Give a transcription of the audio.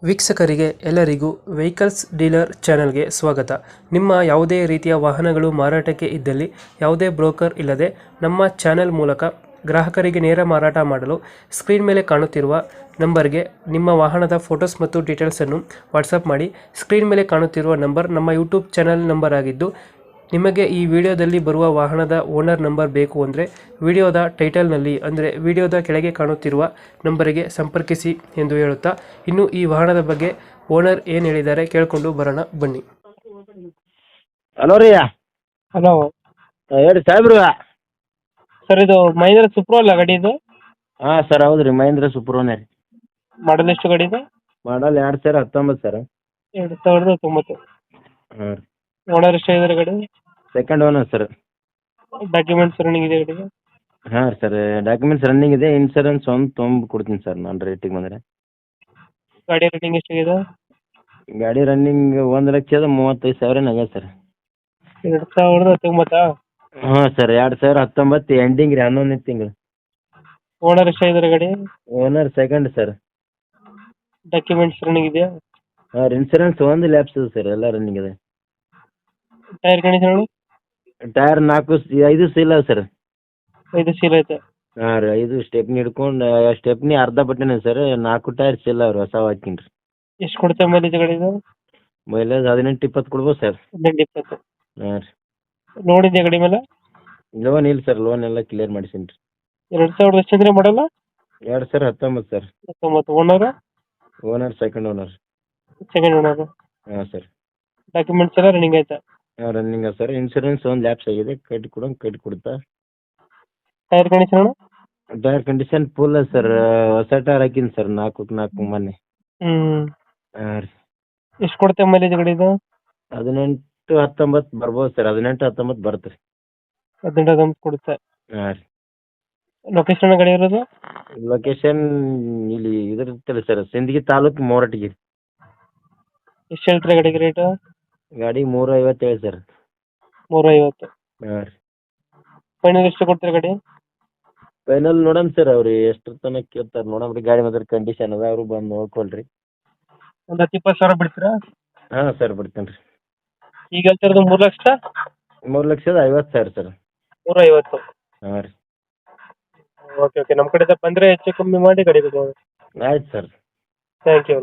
ವೀಕ್ಷಕರಿಗೆ ಎಲ್ಲರಿಗೂ vehicles dealer ಚಾನೆಲ್ಗೆ ಸ್ವಾಗತ. ನಿಮ್ಮ ಯಾವುದೇ ರೀತಿಯ ವಾಹನಗಳು ಮಾರಾಟಕ್ಕೆ ಇದ್ದಲ್ಲಿ ಯಾವುದೇ ಬ್ರೋಕರ್ ಇಲ್ಲದೆ ನಮ್ಮ ಚಾನೆಲ್ ಮೂಲಕ ಗ್ರಾಹಕರಿಗೆ ನೇರ ಮಾರಾಟ ಮಾಡಲು ಸ್ಕ್ರೀನ್ ಮೇಲೆ ಕಾಣುತ್ತಿರುವ ನಂಬರ್ಗೆ ನಿಮ್ಮ ವಾಹನದ ಫೋಟೋಸ್ ಮತ್ತು ಡೀಟೇಲ್ಸನ್ನು ವಾಟ್ಸಪ್ ಮಾಡಿ. ಸ್ಕ್ರೀನ್ ಮೇಲೆ ಕಾಣುತ್ತಿರುವ ನಂಬರ್ ನಮ್ಮ ಯೂಟ್ಯೂಬ್ ಚಾನೆಲ್ ನಂಬರ್ ಆಗಿದ್ದು, ನಿಮಗೆ ಈ ವಿಡಿಯೋದಲ್ಲಿ ಬರುವ ವಾಹನದ ಓನರ್ ನಂಬರ್ ಬೇಕು ಅಂದರೆ ವಿಡಿಯೋದ ಟೈಟಲ್ನಲ್ಲಿ ಅಂದರೆ ವಿಡಿಯೋದ ಕೆಳಗೆ ಕಾಣುತ್ತಿರುವ ನಂಬರಿಗೆ ಸಂಪರ್ಕಿಸಿ ಎಂದು ಹೇಳುತ್ತಾ, ಇನ್ನು ಈ ವಾಹನದ ಬಗ್ಗೆ ಓನರ್ ಏನು ಹೇಳಿದ್ದಾರೆ ಕೇಳಿಕೊಂಡು ಬರೋಣ ಬನ್ನಿ. ಹಲೋ ರೀ. ಹಲೋ ಹೇಳಿ ಸಾಹೇಬ್ರು. ಸರ್, ಇದು ಮಹೇಂದ್ರ ಸುಪ್ರೋ ಅಲ್ಲ ಗಾಡಿ ಇದು? ಹಾಂ ಸರ್, ಹೌದು ರೀ, ಮಹೇಂದ್ರ ಸುಪ್ರೋನೇ ರೀ. ಮಾಡಲ್ ಎಷ್ಟು ಗಾಡಿ ಇದು? ಮಾಡಲ್ 2019 ಸರ್. 2019. ಹಾಂ ರೀ. ಓನರ್ ಎಷ್ಟು ಇದ್ದಾರೆ ಗಾಡಿ? Second owner sir. Documents running ಇದೆ ಗಾಡಿಗೆ? ಹಾಂ ರೀ ಸರ್, ಡಾಕ್ಯುಮೆಂಟ್ಸ್ ರನ್ನಿಂಗ್ ಇದೆ. ಇನ್ಸೂರೆನ್ಸ್ ಒಂದು ತೊಗೊಂಡು ಕೊಡ್ತೀನಿ ಸರ್ ನಾನು ರೇಟಿಗೆ ಬಂದರೆ. ಗಾಡಿ ರನ್ನಿಂಗ್ ಎಷ್ಟಾಗಿದೆ? ಗಾಡಿ ರನ್ನಿಂಗ್ 1,35,000 ಆಗ್ಯದ ಸರ್. 2019. ಹಾಂ ಸರ್, 2019 ಎಂಡಿಂಗ್ ರೀ, 11ನೇ ತಿಂಗಳು. ಓನರ್ ಎಷ್ಟು ಇದ್ದಾರೆ ಗಾಡಿ? Owner second sir. Documents running ಇದೆಯಾ? ಹಾಂ, ಇನ್ಸೂರೆನ್ಸ್ ಒಂದು ಲ್ಯಾಪ್ಸ್ ಇದೆ ಸರ್, ಎಲ್ಲ ರನ್ನಿಂಗ್ ಇದೆ. Tyre condition? ಟೈರ್ 5 ಸೀಲ್ ಅವ ಸರ್. 5 ಸೀಲ್ ಐತೆ. ಹಾಂ ರೀ, 5 ಸ್ಟೆಪ್ನಿ ಹಿಡ್ಕೊಂಡು, ಸ್ಟೆಪ್ನಿ ಅರ್ಧ ಬಟ್ಟೆನೇ ಸರ್. 4 ಟೈರ್ ಸೀಲ್ ಅವ್ರಿ, ಹೊಸವು ಹಾಕಿನಿ ರೀ. ಎಷ್ಟು ಕೊಡುತ್ತೆ ಮೈಲೇಜ್ ಗಾಡಿ ಇದು? ಮೈಲೇಜ್ 18-20 ಕೊಡ್ಬೋದು ಸರ್. 18-20. ಹಾಂ ರೀ. ಲೋನ್ ಇದೆಯಾ ಗಾಡಿ ಮೇಲೆ? ಲೋನ್ ಇಲ್ಲ ಸರ್, ಲೋನ್ ಎಲ್ಲ ಕ್ಲಿಯರ್ ಮಾಡಿಸೀನಿ ರೀ. 2000 ಎಷ್ಟಂದ್ರೆ ಮಾಡಲ್ಲ? 2019 sir. 19. Owner? Owner second owner. Second owner. ಹಾಂ ಸರ್. ಡಾಕ್ಯುಮೆಂಟ್ಸ್ ಎಲ್ಲ ರನ್ನಿಂಗ್ ಐತೆ? ಹಾಂ, ರನ್ನಿಂಗ್ ಸರ್. ಇನ್ಸೂರೆನ್ಸ್ ಒಂದು ಲ್ಯಾಪ್ಸ್ ಆಗಿದೆ, ಕಟ್ಟಿ ಕೊಡ್ತಾ. Tyre condition? Tyre condition full sir, ಹೊಸ ಟೈರ್ ಹಾಕಿನಿ ಸರ್, 4 ಮೊನ್ನೆ. ಹಾಂ ರೀ. ಎಷ್ಟು ಕೊಡುತ್ತೆ ಮೈಲೇಜ್ ಗಾಡಿ ಇದು? 18-19 ಬರ್ಬೋದು ಸರ್. 18-19 ಬರುತ್ತೆ ರೀ. 18-19 ಕೊಡುತ್ತೆ. ಹಾಂ ರೀ. ಲೊಕೇಶನ್ ಗಾಡಿ ಇರೋದು? ಲೊಕೇಶನ್ ಇಲ್ಲಿ ಇದಿರ್ತಲ್ಲ ಸರ್, ಸಿಂದಗಿ ತಾಲೂಕು ಮೋರಟಗಿ. ಎಷ್ಟು ಹೇಳ್ತೀರಾ ಗಾಡಿಗೆ ರೇಟು? ಗಾಡಿ 350 ಸರ್. 350. ಹಾಂ ರೀ. ಫೈನಲ್ ಎಷ್ಟು ಕೊಡ್ತೀರಾ ಗಾಡಿ? ಫೈನಲ್ ನೋಡಮ್ ಸರ್, ಅವ್ರು ಎಷ್ಟು ತನಕ ಕೇಳ್ತಾರೆ ನೋಡಮ್ ರೀ. ಗಾಡಿ ಮಾತ್ರ ಕಂಡೀಷನ್ ಅದ, ಅವರು ಬಂದು ನೋಡ್ಕೊಳ್ರಿ. ಒಂದು 10-20 ಸಾವಿರ ಬಿಡ್ತೀರಾ? ಹಾಂ ಸರ್, ಬಿಡ್ತೇನೆ ರೀ. ಈಗ ಹೇಳ್ತಿರೋದು 3 ಲಕ್ಷ? 3,50,000 ಸರ್. 350. ಹಾಂ ರೀ. ಓಕೆ, ನಮ್ಮ ಕಡೆಯಿಂದ ಬಂದರೆ ಹೆಚ್ಚು ಕಮ್ಮಿ ಮಾಡಿ ಗಾಡಿ ಕೊಡಿ. ಆಯ್ತು ಸರ್. Thank you.